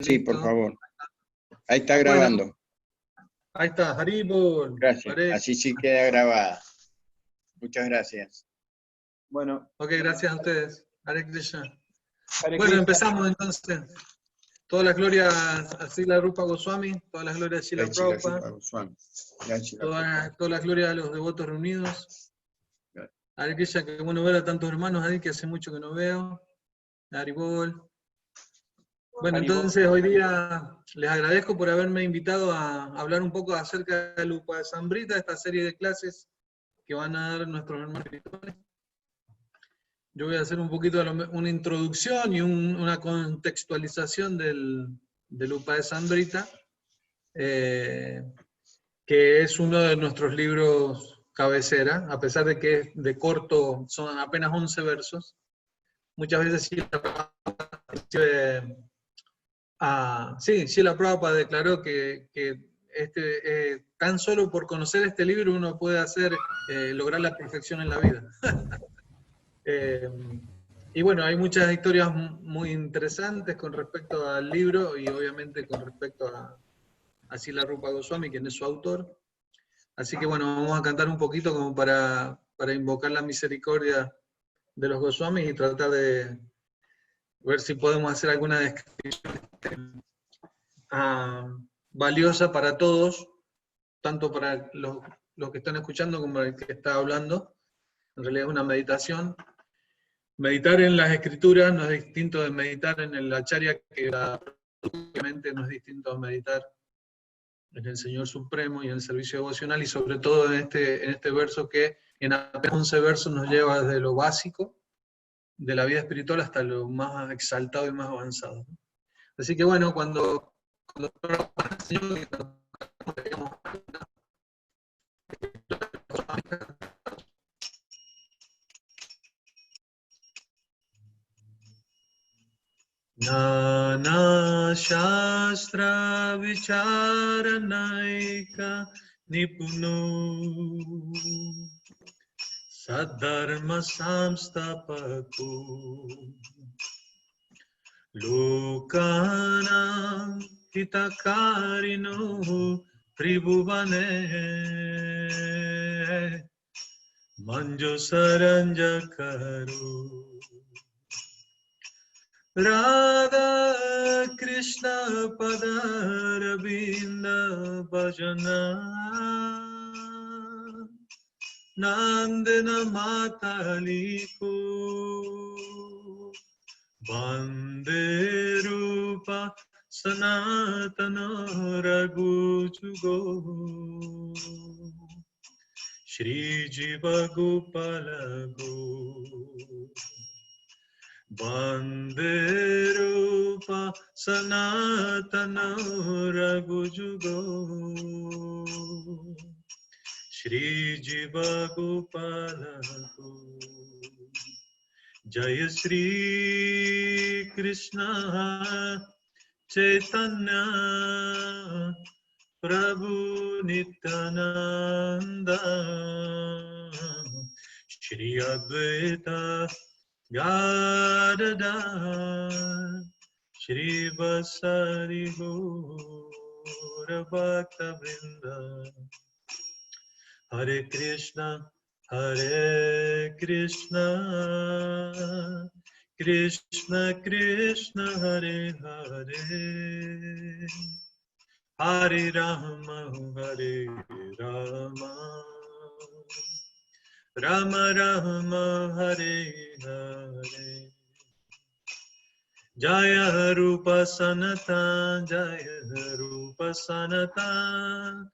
Sí, por Listo. favor. Ahí está Bueno, grabando. ahí está, Haribol. Gracias. Hare. Así sí queda grabada. Muchas gracias. Bueno. Ok, gracias a ustedes. Hare Krishna. Hare Bueno, Krishna. empezamos entonces. Todas las glorias a Srila Rupa Goswami, todas las glorias a Srila Jai Shila Prabhupada, Rupa Goswami. Jai Shila Prabhupada. todas las glorias a los devotos reunidos. Gracias. Hare Krishna, qué bueno ver a tantos hermanos ahí que hace mucho que no veo. Haribol. Bueno, Haribol. entonces hoy día les agradezco por haberme invitado a hablar un poco acerca de Lupa de Sambrita, esta serie de clases que van a dar nuestros hermanos espirituales. Yo voy a hacer un poquito una introducción y una contextualización del Upa de Sambrita, que es uno de nuestros libros cabecera, a pesar de que es de corto, son apenas 11 versos. Muchas veces Srila Prabhupada declaró que tan solo por conocer este libro uno puede lograr la perfección en la vida. Y bueno, hay muchas historias muy interesantes con respecto al libro y obviamente con respecto a Srila Rupa Goswami, quien es su autor. Así que bueno, vamos a cantar un poquito como para invocar la misericordia de los Goswamis y tratar de ver si podemos hacer alguna descripción valiosa para todos, tanto para los que están escuchando como el que está hablando. En realidad es una meditación. Meditar en las escrituras no es distinto de meditar en el acharya, que obviamente no es distinto a meditar en el Señor Supremo y en el servicio devocional, y sobre todo en este verso que en apenas 11 versos nos lleva desde lo básico de la vida espiritual hasta lo más exaltado y más avanzado. Así que bueno, cuando Nana Shastra Vicharanaika Nipuno Sadharma Samstapaku Lokana Hitakarino Tribhuvane Manjo Saranjakaru Radha Krishna Padaravinda Bhajana Nandana Mataliko Vande Rupa Sanatana Raghujugo Shri Jiva Gopala Go Vande Rupa Sanatana Raghujugo Shri Jiva Gopala Go Jaya Shri Krishna Chaitanya Prabhu Nityananda Shri Advaita Gadadhar Shri Vasari Gaura Bhakta Vrinda Hare Krishna Krishna Krishna Hare Hare Hare Rama Rama Rama Hare Hare Jaya Rupa Sanatan Jaya Rupa Sanatan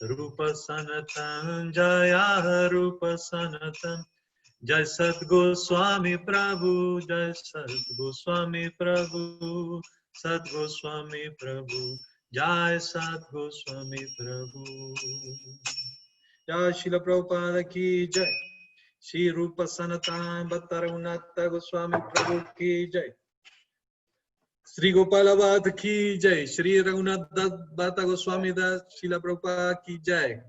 Rupa Sanatan Jaya Rupa Sanatan Jai Sat Goswami Prabhu Jai Sat Goswami Prabhu Sat Goswami Prabhu Jai Sat Goswami Prabhu Jai Srila Prabhupada Ki Jai Shri Rupa Sanatan Bhatta Raghunatha Goswami Prabhu Ki Jai Sri Gopala Bhatta Ki Jai Shri Raghunath Bhatta Goswami Das Srila Prabhupada Ki Jai.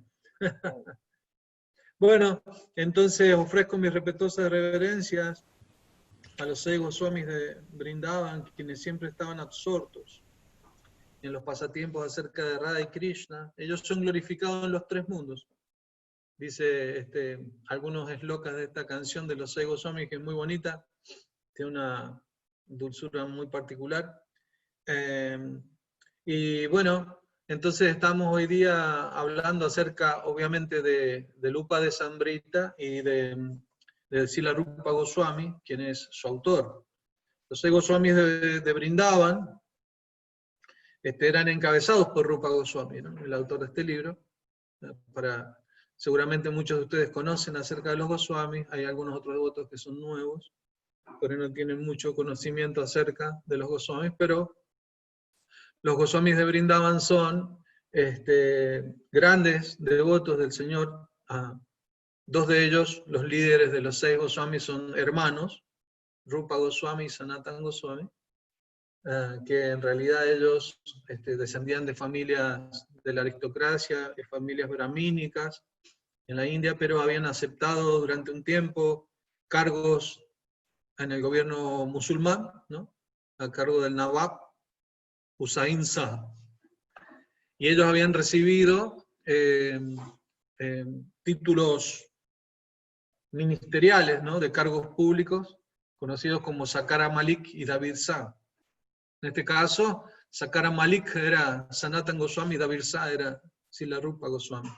Bueno, entonces ofrezco mis respetuosas reverencias a los 6 Goswamis de Brindavan, quienes siempre estaban absortos en los pasatiempos acerca de Radha y Krishna. Ellos son glorificados en los tres mundos. Dice algunos eslocas de esta canción de los 6 Goswamis, que es muy bonita, tiene una dulzura muy particular. Y bueno, entonces estamos hoy día hablando acerca, obviamente, del Upadesamrita y de Srila Rupa Goswami, quien es su autor. Los 6 Goswamis de Vrindavan eran encabezados por Rupa Goswami, ¿no? El autor de este libro. Seguramente muchos de ustedes conocen acerca de los Goswamis, hay algunos otros devotos que son nuevos, pero no tienen mucho conocimiento acerca de los Goswamis, pero los Goswamis de Vrindavan son grandes devotos del Señor. Dos de ellos, los líderes de los 6 Goswamis, son hermanos, Rupa Goswami y Sanatana Goswami, que en realidad ellos descendían de familias de la aristocracia, de familias brahmínicas en la India, pero habían aceptado durante un tiempo cargos en el gobierno musulmán, ¿no? A cargo del Nawab Hussain Shah. Y ellos habían recibido títulos ministeriales, ¿no? De cargos públicos, conocidos como Sakara Malik y David Shah. En este caso, Sakara Malik era Sanatana Goswami y David Shah era Srila Rupa Goswami.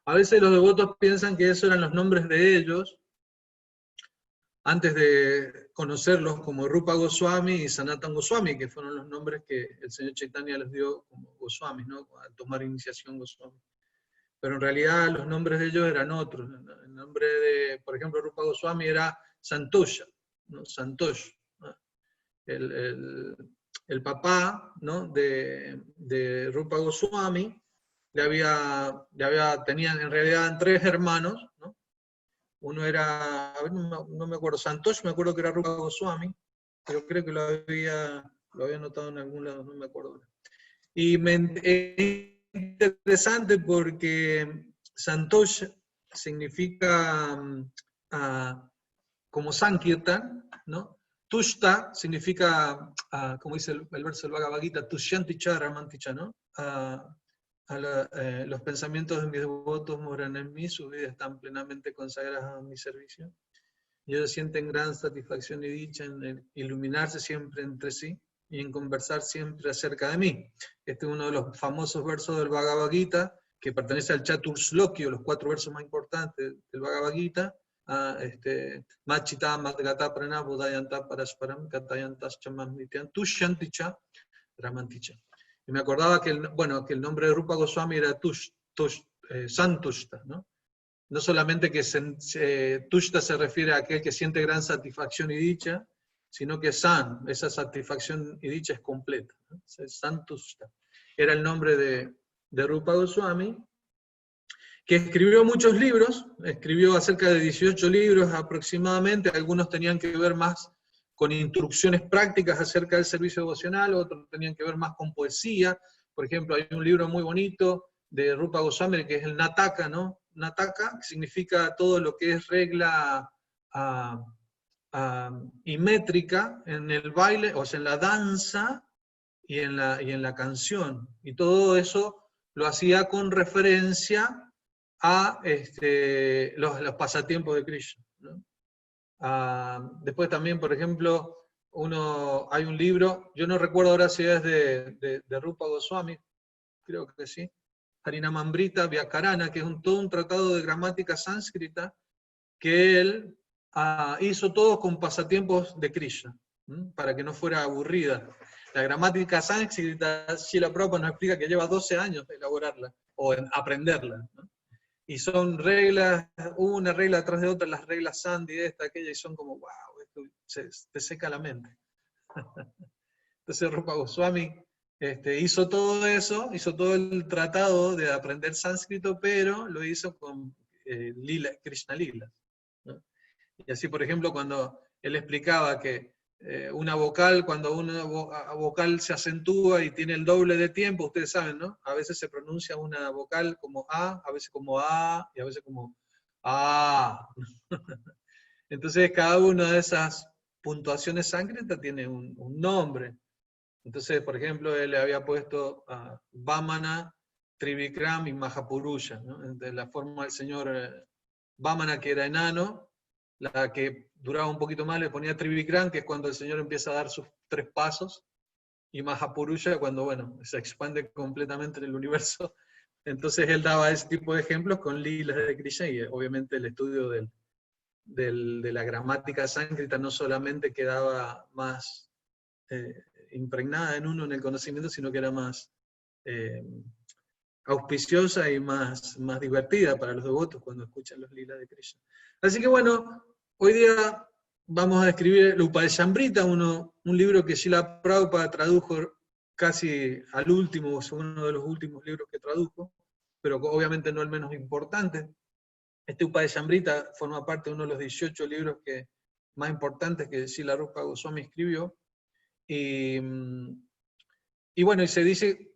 A veces los devotos piensan que esos eran los nombres de ellos, antes de conocerlos como Rupa Goswami y Sanatana Goswami, que fueron los nombres que el señor Chaitanya les dio como Goswamis, ¿no? Al tomar iniciación Goswami. Pero en realidad los nombres de ellos eran otros. El nombre de, por ejemplo, Rupa Goswami era Santosha, ¿no? Santosh, ¿no? El papá, ¿no? de Rupa Goswami tenían en realidad 3 hermanos, ¿no? Uno era, no me acuerdo, Santosh, me acuerdo que era Rupa Goswami, pero creo que lo había notado en algún lado, no me acuerdo. Y es interesante porque Santosh significa como Sankirtan, ¿no? Tushta significa, como dice el verso del Bhagavad Gita, Tushyanticha Ramanticha, ¿no? Los pensamientos de mis devotos moran en mí, sus vidas están plenamente consagradas a mi servicio. Y ellos sienten gran satisfacción y dicha en iluminarse siempre entre sí y en conversar siempre acerca de mí. Este es uno de los famosos versos del Bhagavad Gita, que pertenece al Chaturslokio, los 4 versos más importantes del Bhagavad Gita. Machita Madgata Prana Budayanta Parasparam Katayantas Chamanityan Tushyanticha Ramanticha. Y me acordaba que el nombre de Rupa Goswami era Santushta, ¿no? No solamente que Tushta se refiere a aquel que siente gran satisfacción y dicha, sino que San, esa satisfacción y dicha es completa, ¿no? Santushta. Era el nombre de Rupa Goswami, que escribió muchos libros, escribió acerca de 18 libros aproximadamente, algunos tenían que ver más con instrucciones prácticas acerca del servicio devocional, otros tenían que ver más con poesía. Por ejemplo, hay un libro muy bonito de Rupa Goswami que es el Nataka, ¿no? Nataka, que significa todo lo que es regla y métrica en el baile, o sea, en la danza y en la canción. Y todo eso lo hacía con referencia a los pasatiempos de Krishna, ¿no? Después también, por ejemplo, hay un libro, yo no recuerdo ahora si es de Rupa Goswami, creo que sí, Harinamamrita Vyakarana, que es todo un tratado de gramática sánscrita que él hizo todo con pasatiempos de Krishna, para que no fuera aburrida. La gramática sánscrita, Srila Prabhupada nos explica que lleva 12 años de elaborarla, o en aprenderla, ¿no? Y son reglas, una regla tras de otra, las reglas Sandhi, esta, aquella, y son como, wow, esto te seca la mente. Entonces Rupa Goswami hizo todo eso, hizo todo el tratado de aprender sánscrito, pero lo hizo con Krishna Lila, ¿no? Y así, por ejemplo, cuando él explicaba que una vocal, cuando una vocal se acentúa y tiene el doble de tiempo, ustedes saben, ¿no? A veces se pronuncia una vocal como a veces como a, y a veces como a. Entonces cada una de esas puntuaciones sánscritas tiene un nombre. Entonces, por ejemplo, él le había puesto a Vamana, Trivikram y Mahapurusha, ¿no? De la forma del señor Vamana, que era enano, la que duraba un poquito más le ponía Trivikram, que es cuando el señor empieza a dar sus 3 pasos, y Mahapurusha cuando, bueno, se expande completamente en el universo. Entonces él daba ese tipo de ejemplos con lilas de Krishna, y obviamente el estudio de la gramática sánscrita no solamente quedaba más impregnada en uno en el conocimiento, sino que era más auspiciosa y más divertida para los devotos cuando escuchan los lilas de Krishna. Así que bueno, hoy día vamos a escribir el Upadeshambrita, un libro que Srila Prabhupada tradujo casi al último, es uno de los últimos libros que tradujo, pero obviamente no el menos importante. Este Upadeshambrita forma parte de uno de los 18 libros más importantes que Srila Rupa Goswami escribió. Y bueno, y se dice,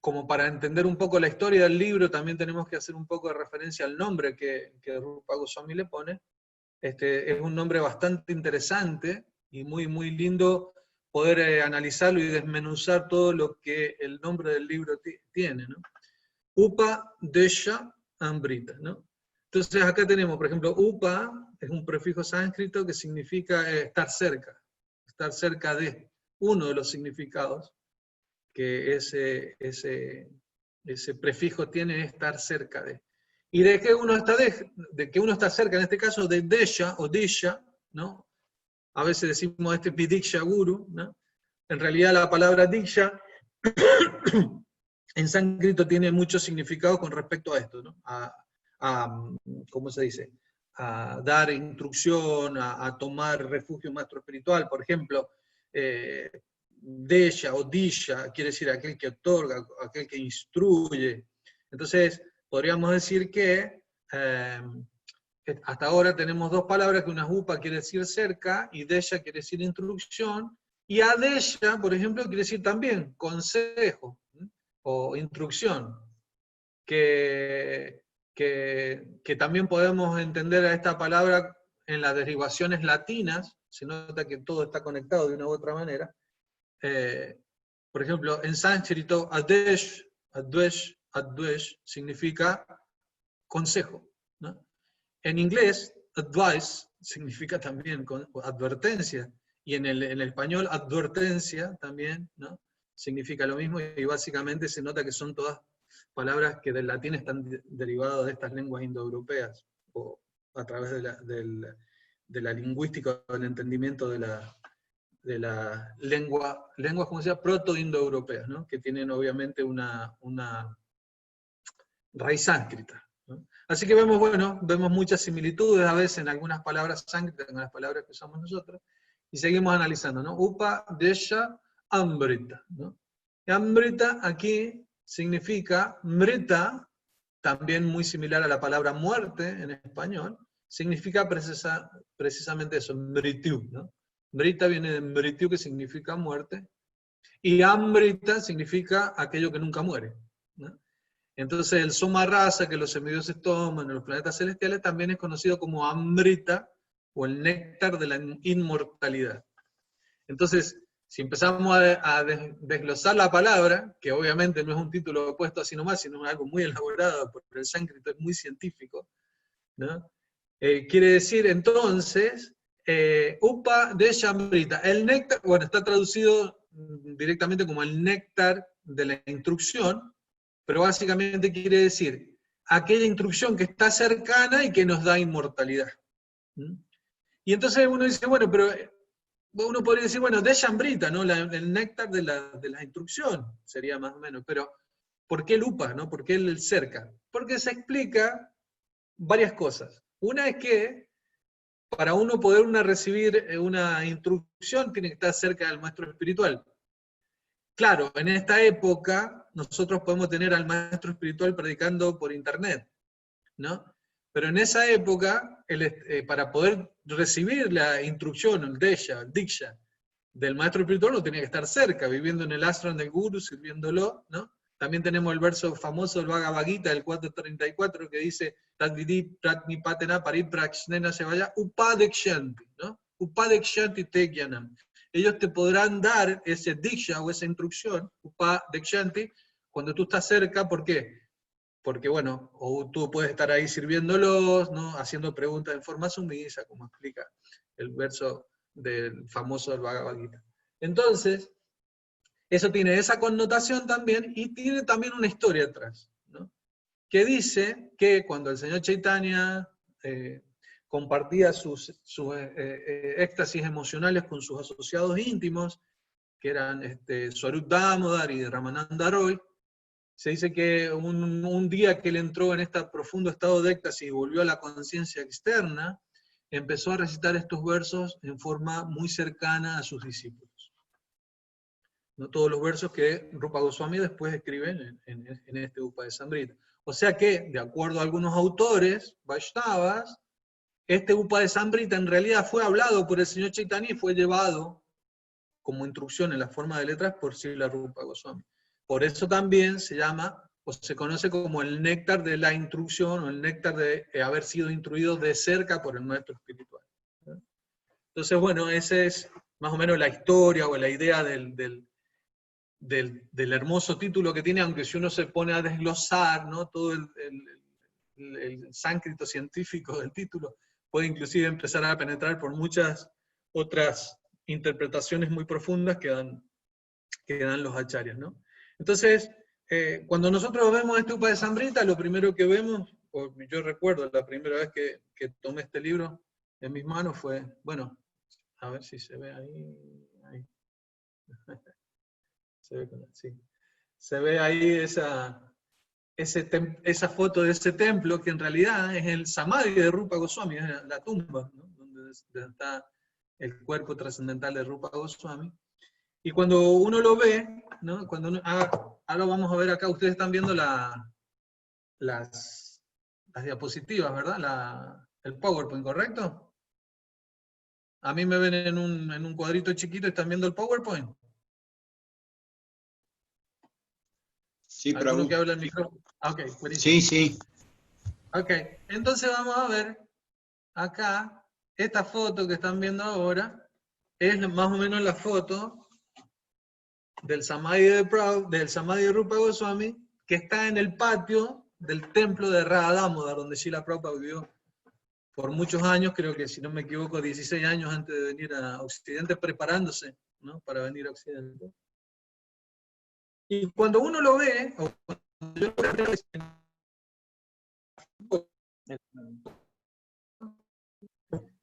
como para entender un poco la historia del libro, también tenemos que hacer un poco de referencia al nombre que Rupa Goswami le pone. Es un nombre bastante interesante y muy, muy lindo poder analizarlo y desmenuzar todo lo que el nombre del libro tiene, ¿no? Upadesha Amrita, ¿no? Entonces acá tenemos, por ejemplo, Upa es un prefijo sánscrito que significa estar cerca de, uno de los significados que ese prefijo tiene es estar cerca de. Y de que uno está cerca, en este caso de Desha o Disha, ¿no? A veces decimos este es mi Diksha Guru, ¿no? En realidad la palabra Diksha en sánscrito tiene muchos significados con respecto a esto, ¿no? ¿Cómo se dice? A dar instrucción, a tomar refugio maestro espiritual, por ejemplo, Desha o Disha quiere decir aquel que otorga, aquel que instruye. Entonces, podríamos decir que hasta ahora tenemos 2 palabras, que una es Upa quiere decir cerca, y Desha quiere decir instrucción, y Adesha, por ejemplo, quiere decir también consejo, ¿sí? O instrucción, que también podemos entender a esta palabra en las derivaciones latinas, se nota que todo está conectado de una u otra manera. Por ejemplo, en sánscrito, Adesh, Advesh, Advesh significa consejo, ¿no? En inglés, advice significa también advertencia, y en el español, advertencia también, ¿no? Significa lo mismo, y básicamente se nota que son todas palabras que del latín están derivadas de estas lenguas indoeuropeas, o a través de la lingüística, del entendimiento de la lenguas como se llama, proto-indoeuropeas, ¿no? Que tienen obviamente una raíz sánscrita, ¿no? Así que vemos muchas similitudes a veces en algunas palabras sánscritas, en las palabras que usamos nosotros, y seguimos analizando, ¿no? Upa, Desha, Amrita, ¿no? Y Amrita aquí significa mrita, también muy similar a la palabra muerte en español, significa precisamente eso, mrityú, ¿no? Mrita viene de mrityú, que significa muerte, y Amrita significa aquello que nunca muere, ¿no? Entonces el Soma Rasa que los semidioses toman en los planetas celestiales también es conocido como Amrita, o el néctar de la inmortalidad. Entonces, si empezamos a desglosar la palabra, que obviamente no es un título opuesto así nomás, sino algo muy elaborado, porque el sánscrito es muy científico, ¿no? Quiere decir entonces, Upa Desha Amrita. El néctar, bueno, está traducido directamente como el néctar de la instrucción, pero básicamente quiere decir aquella instrucción que está cercana y que nos da inmortalidad. ¿Mm? Y entonces uno dice, bueno, pero uno podría decir, bueno, Desha Amrita, ¿no? El néctar de la instrucción, sería más o menos, pero ¿por qué el Upa, no? ¿Por qué el cerca? Porque se explica varias cosas. Una es que para uno poder recibir una instrucción tiene que estar cerca del maestro espiritual. Claro, en esta época nosotros podemos tener al maestro espiritual predicando por internet, ¿no? Pero en esa época, para poder recibir la instrucción, el Desha, el Diksha, del maestro espiritual, uno tenía que estar cerca, viviendo en el ashram del Guru, sirviéndolo, ¿no? También tenemos el verso famoso del Bhagavad Gita, el 4.34, que dice, Tadvidi pratnipatena parit prakshnena sevaya upadekshanti, ¿no? Upadekshanti te gyanam. ellos te podrán dar ese diksha o esa instrucción, upa dikshanti, cuando tú estás cerca. ¿Por qué? Porque, bueno, o tú puedes estar ahí sirviéndolos, ¿no? Haciendo preguntas en forma sumisa, como explica el verso del famoso del Bhagavad Gita. Entonces, eso tiene esa connotación también, y tiene también una historia atrás, ¿no? Que dice que cuando el señor Chaitanya compartía sus éxtasis emocionales con sus asociados íntimos, que eran Swarup Damodar y Ramananda Roy, se dice que un día que él entró en este profundo estado de éxtasis y volvió a la conciencia externa, empezó a recitar estos versos en forma muy cercana a sus discípulos. No todos los versos que Rupa Goswami después escribe en este Upadesamrita. O sea que, de acuerdo a algunos autores, Vaishnavas, este Upadesamrita en realidad fue hablado por el señor Chaitanya y fue llevado como instrucción en la forma de letras por Srila Rupa Goswami. Por eso también se llama, o se conoce como el néctar de la instrucción, o el néctar de haber sido instruido de cerca por el maestro espiritual. Entonces, bueno, esa es más o menos la historia o la idea del hermoso título que tiene, aunque si uno se pone a desglosar, ¿no?, todo el sánscrito científico del título, puede inclusive empezar a penetrar por muchas otras interpretaciones muy profundas que dan los acharyas, ¿no? Entonces, cuando nosotros vemos este Upadesamrita, lo primero que vemos, o yo recuerdo la primera vez que tomé este libro en mis manos fue, bueno, a ver si se ve ahí. Se ve ahí esa foto de ese templo, que en realidad es el samadhi de Rupa Goswami, es la tumba, ¿no?, donde está el cuerpo trascendental de Rupa Goswami. Y cuando uno lo ve, ¿no?, ahora vamos a ver acá, ustedes están viendo las diapositivas, ¿verdad? El PowerPoint, ¿correcto? A mí me ven en un cuadrito chiquito y están viendo el PowerPoint. Sí, ¿Alguno Prabhu. que habla el micrófono? Ok, buenísimo. Sí, sí. Ok, entonces vamos a ver acá, esta foto que están viendo ahora, es más o menos la foto del Samadhi de Rupa Goswami, que está en el patio del templo de Radha Damodar, donde Srila Prabhupada vivió por muchos años, creo que si no me equivoco 16 años antes de venir a Occidente, preparándose, ¿no?, para venir a Occidente. Y cuando uno lo ve, o cuando yo lo veo,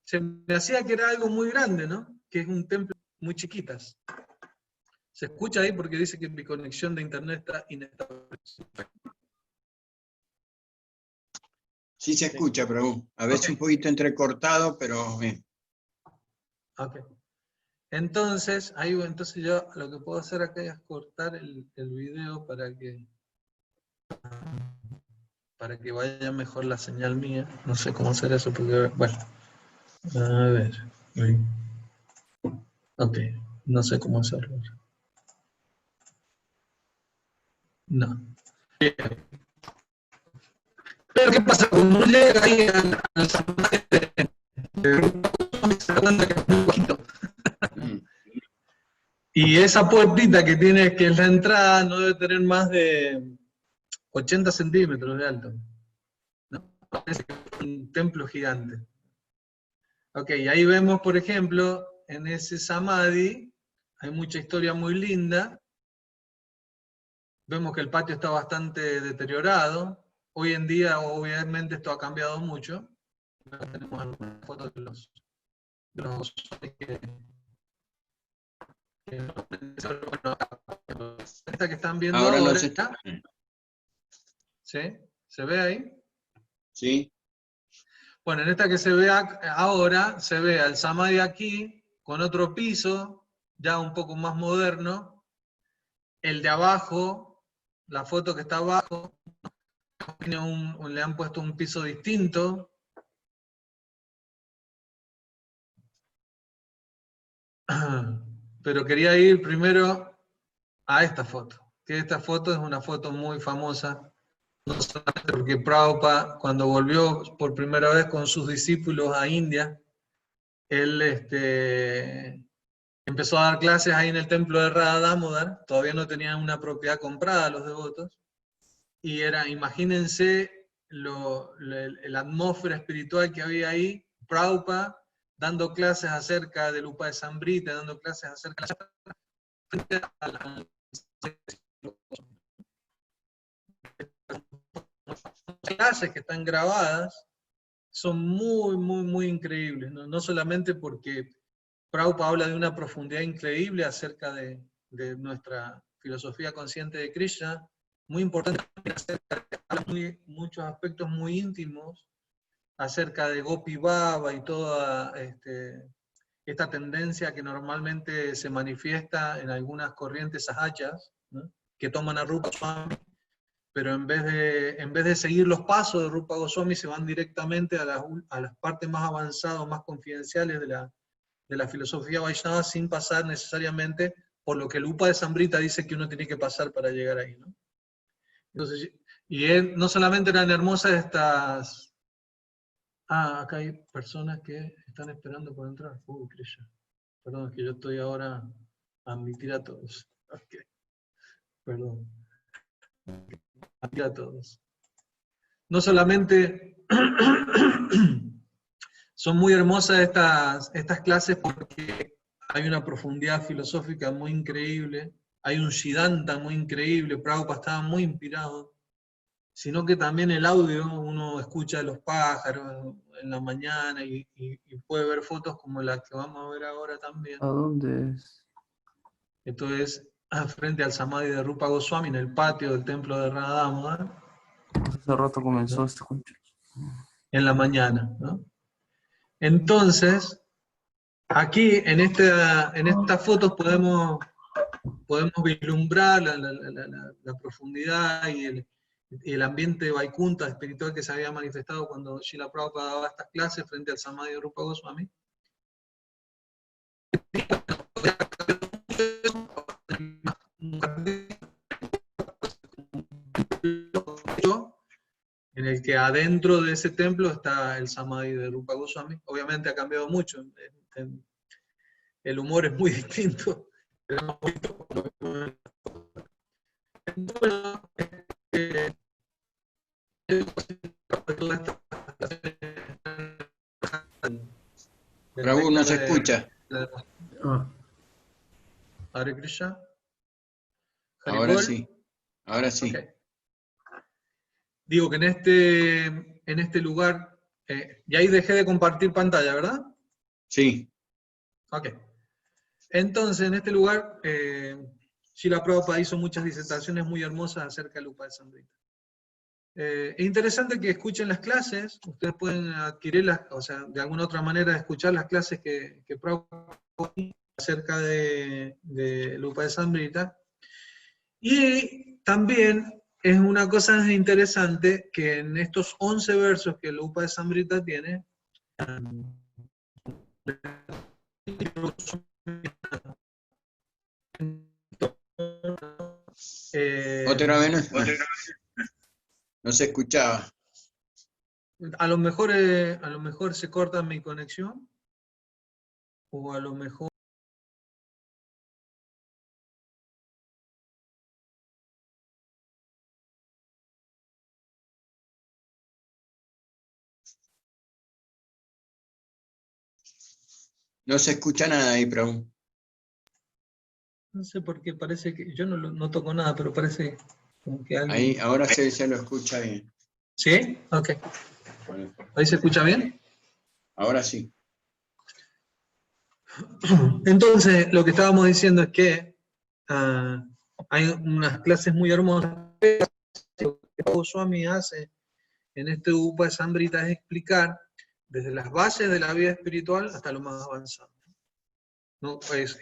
se me hacía que era algo muy grande, ¿no?, que es un templo muy chiquitas. Se escucha ahí porque dice que mi conexión de internet está inestable. Sí se escucha, Prabhu. A veces un poquito entrecortado, pero bien. Ok. Entonces yo lo que puedo hacer acá es cortar el video para que vaya mejor la señal mía. No sé cómo hacer eso porque, bueno, a ver. Ok, no sé cómo hacerlo. No. Bien. Pero ¿qué pasa? Cuando uno llega ahí al Samadhi de Rupa Goswami, se da cuenta que es muy bajito. Y esa puertita que tiene, que es la entrada, no debe tener más de 80 centímetros de alto, ¿no? Parece que es un templo gigante. Ok, ahí vemos, por ejemplo, en ese Samadhi, hay mucha historia muy linda. Vemos que el patio está bastante deteriorado. Hoy en día, obviamente, esto ha cambiado mucho. Acá tenemos algunas fotos de los esta que están viendo Ahora ahora, los está. ¿sí? ¿Se ve ahí? Sí. Bueno, en esta que se ve ahora, se ve al Samadhi aquí, con otro piso, ya un poco más moderno. El de abajo, la foto que está abajo, le han puesto un piso distinto. Pero quería ir primero a esta foto, que esta foto es una foto muy famosa, no solamente porque Prabhupada, cuando volvió por primera vez con sus discípulos a India, él empezó a dar clases ahí en el templo de Radha Damodar, todavía no tenían una propiedad comprada los devotos, y era, imagínense la atmósfera espiritual que había ahí, Prabhupada dando clases acerca del Upa de Sambrita, dando clases acerca de las clases que están grabadas, son muy, muy, muy increíbles, ¿no? No solamente porque Prabhupada habla de una profundidad increíble acerca de nuestra filosofía consciente de Krishna, muy importante, muchos aspectos muy íntimos acerca de Gopi Baba y toda esta tendencia que normalmente se manifiesta en algunas corrientes sahayas, ¿no? Que toman a Rupa Goswami, pero en vez de seguir los pasos de Rupa Goswami se van directamente a las partes más avanzadas, más confidenciales de la filosofía Vaishnava sin pasar necesariamente por lo que el Upa de Sambrita dice que uno tiene que pasar para llegar ahí, ¿no? Entonces, no solamente eran hermosas estas... acá hay personas que están esperando por entrar. Krishna. Perdón, es que yo estoy ahora a admitir a todos. Okay. Perdón. Admitir a todos. No solamente son muy hermosas estas clases porque hay una profundidad filosófica muy increíble, hay un Siddhanta muy increíble, Prabhupada estaba muy inspirado, sino que también el audio, uno escucha a los pájaros en la mañana y puede ver fotos como las que vamos a ver ahora también. ¿A dónde es? Esto es frente al Samadhi de Rupa Goswami, en el patio del templo de Radha Damodar. Hace rato comenzó, ¿no? este concho. En la mañana, ¿no? Entonces, aquí en estas fotos podemos vislumbrar la profundidad y el ambiente de Vaikunta espiritual que se había manifestado cuando Srila Prabhupada daba estas clases frente al Samadhi de Rupa Goswami. En el que adentro de ese templo está el Samadhi de Rupa Goswami. Obviamente ha cambiado mucho, el humor es muy distinto. Prabhu no se escucha. Hare Krishna. Ahora sí, ahora sí. Okay. Digo que en este lugar, y ahí dejé de compartir pantalla, ¿verdad? Sí. Ok. Entonces, en este lugar, Srila Prabhupada hizo muchas disertaciones muy hermosas acerca del Upa de Sambrita. Es interesante que escuchen las clases, ustedes pueden adquirirlas, o sea, de alguna otra manera escuchar las clases que Prabhupada acerca de Upa de Sambrita. Y también es una cosa interesante que en estos 11 versos que el Upa de Sambrita tiene, Otra vez no se escuchaba. a lo mejor se corta mi conexión, o a lo mejor... No se escucha nada ahí, Prabhu. No sé por qué, parece que... Yo no toco nada, pero parece como que alguien... Ahí, ahora se lo escucha bien. ¿Sí? Ok. Bueno, ¿Ahí se escucha bien? ahora sí. Entonces, lo que estábamos diciendo es que hay unas clases muy hermosas. Lo que Goswami hace en este Upa de Sambrita es explicar desde las bases de la vida espiritual hasta lo más avanzado. ¿No? Es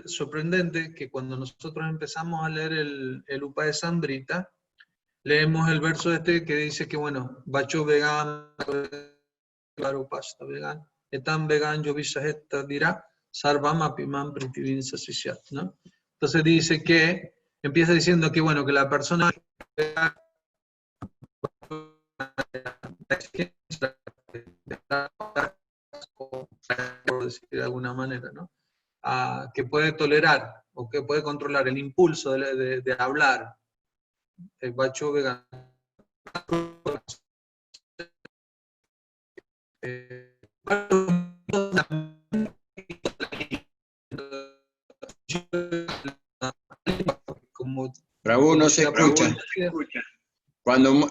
sorprendente que cuando nosotros empezamos a leer el Upa de Sambrita, leemos el verso que dice que, bueno, Bacho vegan, claro, pasta vegan, etan vegan, yo visajeta dirá, sarvam apimam pritivin sasisyat, ¿no? Entonces dice que, empieza diciendo que, bueno, que la persona por decir de alguna manera, ¿no? que puede tolerar o que puede controlar el impulso de hablar. El Bacho Vegan. Como Prabhu, no se escucha. escucha.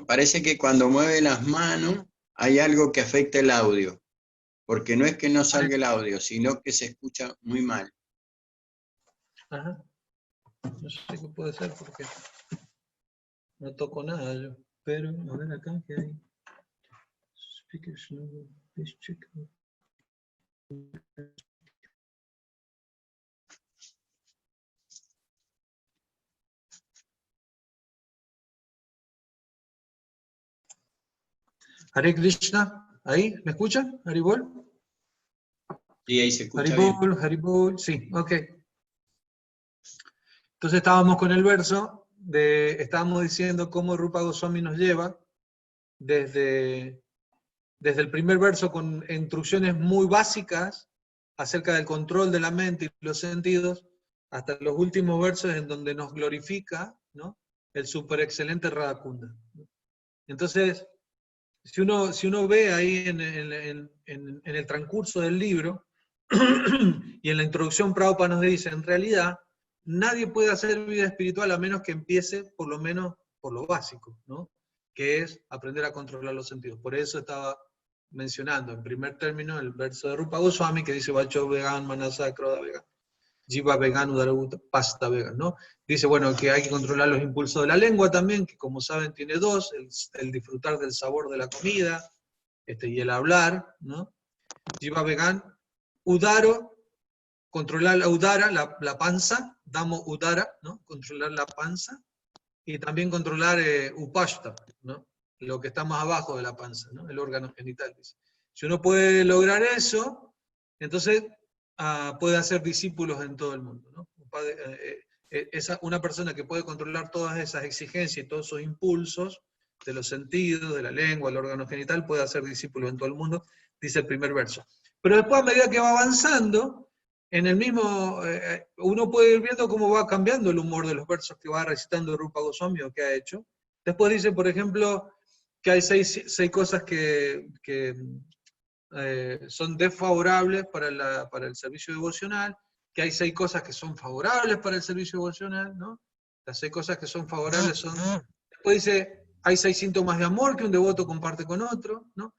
Parece que cuando mueve las manos hay algo que afecta el audio. Porque no es que no salga el audio, sino que se escucha muy mal. Ajá. No sé qué puede ser porque no toco nada yo. Pero, a ver acá, ¿qué hay? Speakers, no, please check. Hare Krishna, ¿ahí? ¿Me escuchan? Haribol. Sí, ahí se escucha bien. Haribol, sí, ok. Entonces estábamos con el verso, estábamos diciendo cómo Rupa Goswami nos lleva desde el primer verso con instrucciones muy básicas acerca del control de la mente y los sentidos, hasta los últimos versos en donde nos glorifica, ¿no?, el super excelente Radhakunda. Entonces, si uno ve ahí en el transcurso del libro, y en la introducción Prabhupada nos dice, en realidad, nadie puede hacer vida espiritual a menos que empiece por lo menos por lo básico, ¿no?, que es aprender a controlar los sentidos. Por eso estaba mencionando en primer término el verso de Rupa Goswami que dice Vacho Vegan, Manasa, Kroda Vegan, Jiva Vegan, Udara Pasta Vegan, ¿no? Dice, bueno, que hay que controlar los impulsos de la lengua también, que como saben tiene dos, el disfrutar del sabor de la comida, y el hablar, ¿no? Jiva Vegan, Udaro, controlar la udara, la panza, damo udara, ¿no?, controlar la panza, y también controlar upashta, ¿no?, lo que está más abajo de la panza, ¿no?, el órgano genital. Dice. Si uno puede lograr eso, entonces puede hacer discípulos en todo el mundo, ¿no? Una persona que puede controlar todas esas exigencias y todos esos impulsos de los sentidos, de la lengua, el órgano genital, puede hacer discípulos en todo el mundo, dice el primer verso. Pero después, a medida que va avanzando, en el mismo, uno puede ir viendo cómo va cambiando el humor de los versos que va recitando Rupa Goswami o que ha hecho. Después dice, por ejemplo, que hay seis cosas que son desfavorables para el servicio devocional, que hay 6 cosas que son favorables para el servicio devocional, ¿no? Las 6 cosas que son favorables son... Después dice, hay 6 síntomas de amor que un devoto comparte con otro, ¿no?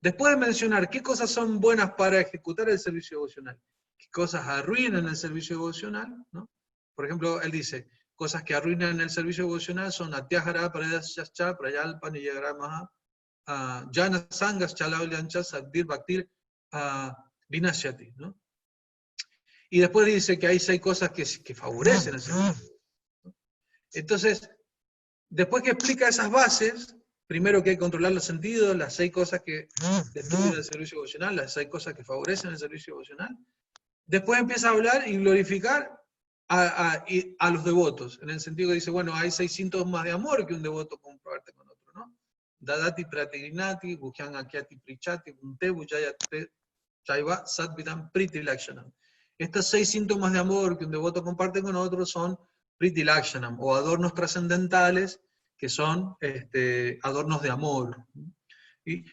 Después de mencionar qué cosas son buenas para ejecutar el servicio devocional, qué cosas arruinan el servicio devocional, ¿no? Por ejemplo, él dice, cosas que arruinan el servicio devocional son Atyahara, Pradascha, Prayalpa, Niyagramaha, Jana Sangas, Chalavlyancha, Saddir, Bhaktir, Vinashyati, ¿no? Y después dice que hay 6 cosas que favorecen el servicio. Entonces, después que explica esas bases, primero que hay que controlar los sentidos, las 6 cosas que destruyen el servicio devocional, las 6 cosas que favorecen el servicio devocional. Después empieza a hablar y glorificar a los devotos, en el sentido que dice, bueno, hay 6 síntomas de amor que un devoto comparte con otro, ¿no? Dadati pratigrinati, bhujyan akyati prichati, unte bhujayate chaiva sadvidam priti lakshanam. Estos 6 síntomas de amor que un devoto comparte con otro son priti lakshanam, o adornos trascendentales, que son adornos de amor. Y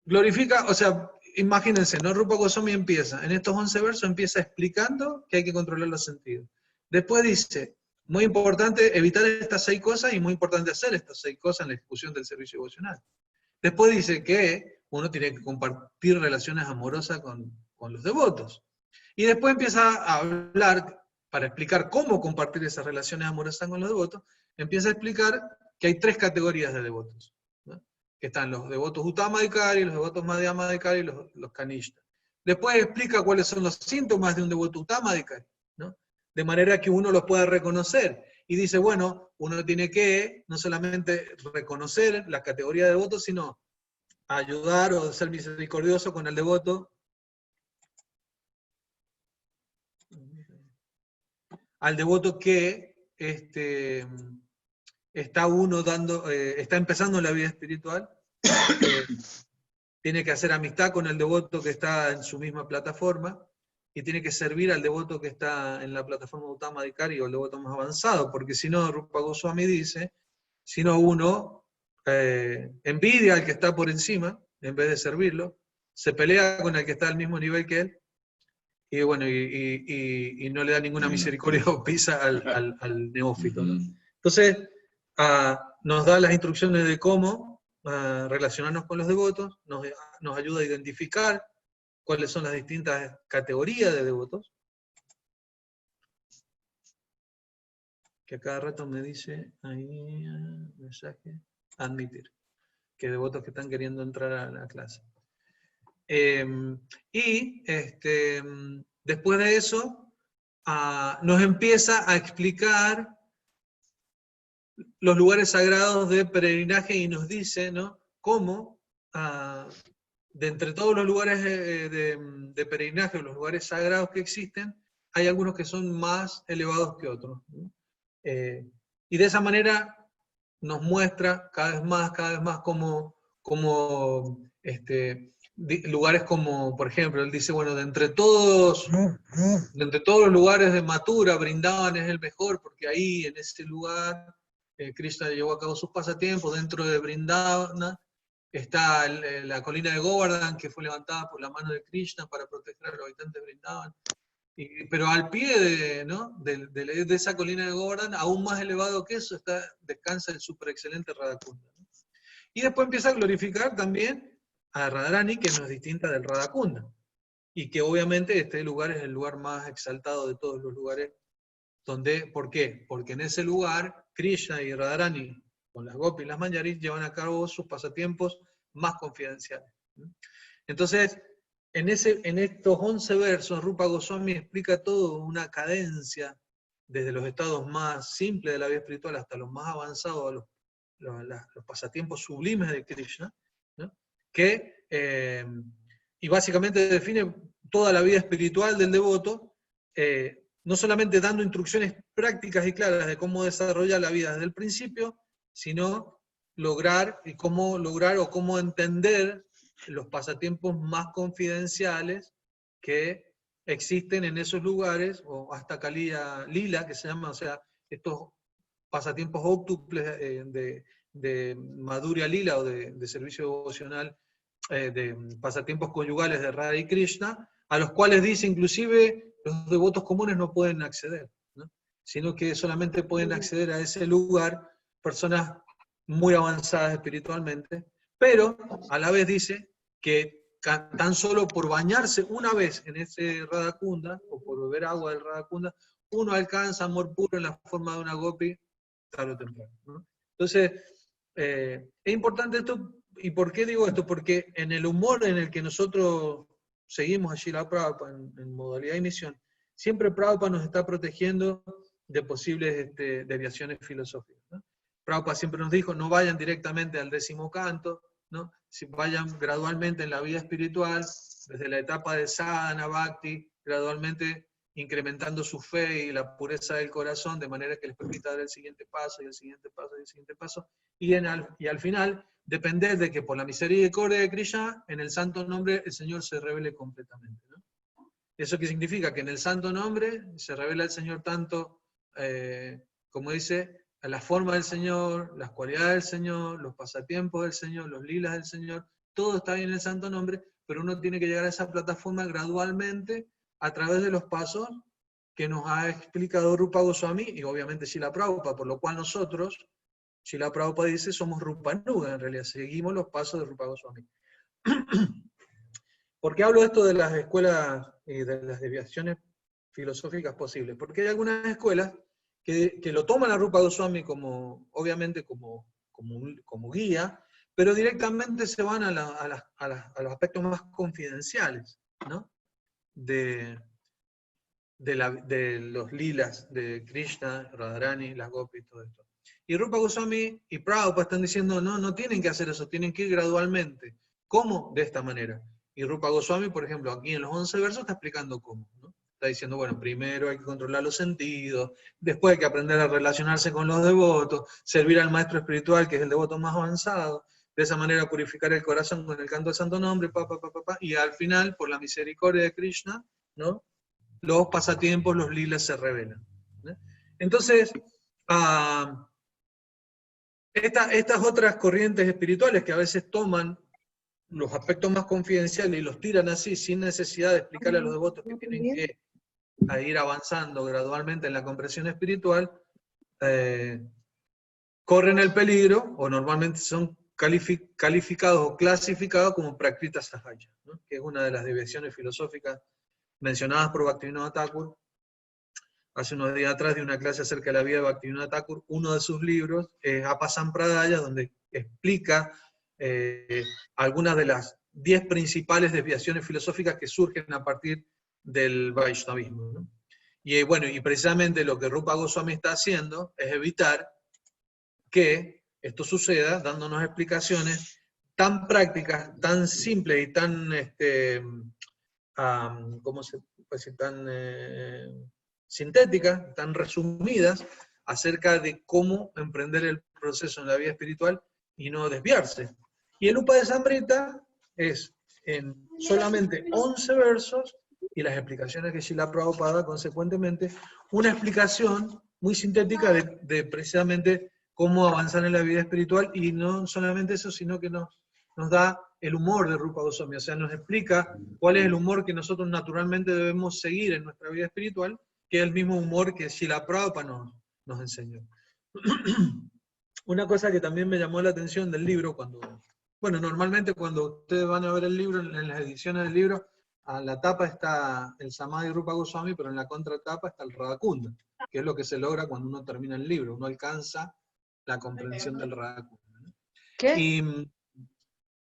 glorifica, o sea, imagínense, ¿no? Rupa Goswami empieza, en estos 11 versos empieza explicando que hay que controlar los sentidos. Después dice, muy importante evitar estas 6 cosas y muy importante hacer estas 6 cosas en la ejecución del servicio devocional. Después dice que uno tiene que compartir relaciones amorosas con los devotos. Y después empieza a hablar, para explicar cómo compartir esas relaciones amorosas con los devotos, empieza a explicar que hay 3 categorías de devotos, ¿no? Que están los devotos Uttamadhikari, los devotos Madhyamadhikari y los Kanishta. Después explica cuáles son los síntomas de un devoto Uttamadhikari, ¿no? De manera que uno los pueda reconocer. Y dice, bueno, uno tiene que no solamente reconocer la categoría de devotos, sino ayudar o ser misericordioso con el devoto, al devoto que está empezando la vida espiritual, tiene que hacer amistad con el devoto que está en su misma plataforma, y tiene que servir al devoto que está en la plataforma Uttama Adhikari o el devoto más avanzado, porque si no, Rupa Goswami dice, si no uno envidia al que está por encima, en vez de servirlo, se pelea con el que está al mismo nivel que él, y bueno, y no le da ninguna misericordia o pisa al neófito, ¿no? Entonces, nos da las instrucciones de cómo relacionarnos con los devotos, nos ayuda a identificar cuáles son las distintas categorías de devotos, que a cada rato me dice ahí, mensaje, admitir, que devotos que están queriendo entrar a la clase. Después de eso, nos empieza a explicar los lugares sagrados de peregrinaje y nos dice, ¿no?, cómo de entre todos los lugares de peregrinaje, los lugares sagrados que existen, hay algunos que son más elevados que otros, ¿no? Y de esa manera nos muestra cada vez más como lugares como, por ejemplo, él dice, bueno, de entre todos los lugares de Mathura, Brindavan es el mejor, porque ahí, en ese lugar, Krishna llevó a cabo sus pasatiempos. Dentro de Vrindavana está la colina de Govardhan, que fue levantada por la mano de Krishna para proteger a los habitantes de Vrindavan. Pero al pie de esa colina de Govardhan, aún más elevado que eso, descansa el super excelente Radhakunda, ¿no? Y después empieza a glorificar también a Radharani, que no es distinta del Radhakunda. Y que obviamente este lugar es el lugar más exaltado de todos los lugares. ¿Por qué? Porque en ese lugar, Krishna y Radharani, con las gopis y las manjaris, llevan a cabo sus pasatiempos más confidenciales. Entonces, en estos 11 versos, Rupa Goswami explica todo, una cadencia, desde los estados más simples de la vida espiritual hasta los más avanzados, los pasatiempos sublimes de Krishna, ¿no? Y básicamente define toda la vida espiritual del devoto, no solamente dando instrucciones prácticas y claras de cómo desarrollar la vida desde el principio, sino cómo lograr o cómo entender los pasatiempos más confidenciales que existen en esos lugares, o hasta Kaliya Lila, que se llama, o sea, estos pasatiempos óctuples de Madhurya Lila, o de servicio devocional, de pasatiempos conyugales de Radha y Krishna, a los cuales dice inclusive los devotos comunes no pueden acceder, ¿no? Sino que solamente pueden acceder a ese lugar personas muy avanzadas espiritualmente, pero a la vez dice que tan solo por bañarse una vez en ese Radhakunda, o por beber agua del Radhakunda, uno alcanza amor puro en la forma de una gopi tarde o temprano, ¿no? Entonces, es importante esto. ¿Y por qué digo esto? Porque en el humor en el que nosotros seguimos a Srila Prabhupada en modalidad de misión, siempre Prabhupada nos está protegiendo de posibles desviaciones filosóficas, ¿no? Prabhupada siempre nos dijo, no vayan directamente al 10º canto, ¿no? Si vayan gradualmente en la vida espiritual, desde la etapa de sadhana, bhakti, gradualmente incrementando su fe y la pureza del corazón, de manera que les permita dar el siguiente paso, y el siguiente paso, y el siguiente paso, y al final, depender de que por la misericordia de Krishna, en el santo nombre, el Señor se revele completamente, ¿no? ¿Eso qué significa? Que en el santo nombre se revela el Señor tanto, como dice, a la forma del Señor, las cualidades del Señor, los pasatiempos del Señor, los lilas del Señor, todo está ahí en el santo nombre, pero uno tiene que llegar a esa plataforma gradualmente a través de los pasos que nos ha explicado Rupa Goswami y obviamente Srila Prabhupada, por lo cual nosotros, Srila Prabhupada dice, somos Rupanuga, en realidad, seguimos los pasos de Rupa Goswami. ¿Por qué hablo esto de las escuelas y de las desviaciones filosóficas posibles? Porque hay algunas escuelas que lo toman a Rupa Goswami obviamente como guía, pero directamente se van a los aspectos más confidenciales, ¿no? De los lilas de Krishna, Radharani, las gopis, todo esto. Y Rupa Goswami y Prabhupada están diciendo, no tienen que hacer eso, tienen que ir gradualmente. ¿Cómo? De esta manera. Y Rupa Goswami, por ejemplo, aquí en los 11 versos está explicando cómo, ¿no? Está diciendo, bueno, primero hay que controlar los sentidos, después hay que aprender a relacionarse con los devotos, servir al maestro espiritual, que es el devoto más avanzado, de esa manera purificar el corazón con el canto del santo nombre, y al final, por la misericordia de Krishna, ¿no? los pasatiempos, los lilas se revelan. Entonces, estas otras corrientes espirituales que a veces toman los aspectos más confidenciales y los tiran así, sin necesidad de explicarle a los devotos que tienen que ir avanzando gradualmente en la comprensión espiritual, corren el peligro, o normalmente son calificados o clasificados como Prakrita Sahaya, ¿no? Que es una de las desviaciones filosóficas mencionadas por Bhaktivinoda Thakur. Hace unos días atrás de una clase acerca de la vida de Bhaktivinoda Thakur, uno de sus libros es Apasampradaya, donde explica algunas de las 10 principales desviaciones filosóficas que surgen a partir del Vaishnavismo, ¿no? Y bueno, y precisamente lo que Rupa Goswami está haciendo es evitar que esto suceda, dándonos explicaciones tan prácticas, tan simples y tan, ¿cómo se puede decir? Tan sintéticas, tan resumidas, acerca de cómo emprender el proceso en la vida espiritual y no desviarse. Y el Upadesamrita es en solamente 11 versos, y las explicaciones que Srila Prabhupada, consecuentemente, una explicación muy sintética de precisamente cómo avanzar en la vida espiritual, y no solamente eso, sino que nos da el humor de Rupa Goswami, o sea, nos explica cuál es el humor que nosotros naturalmente debemos seguir en nuestra vida espiritual, que es el mismo humor que Srila Prabhupada nos enseñó. Una cosa que también me llamó la atención del libro, bueno, normalmente cuando ustedes van a ver el libro, en las ediciones del libro, a la tapa está el Samadhi Rupa Goswami, pero en la contratapa está el Radhakunda, que es lo que se logra cuando uno termina el libro, uno alcanza la comprensión del Radhakunda, ¿no? ¿Qué?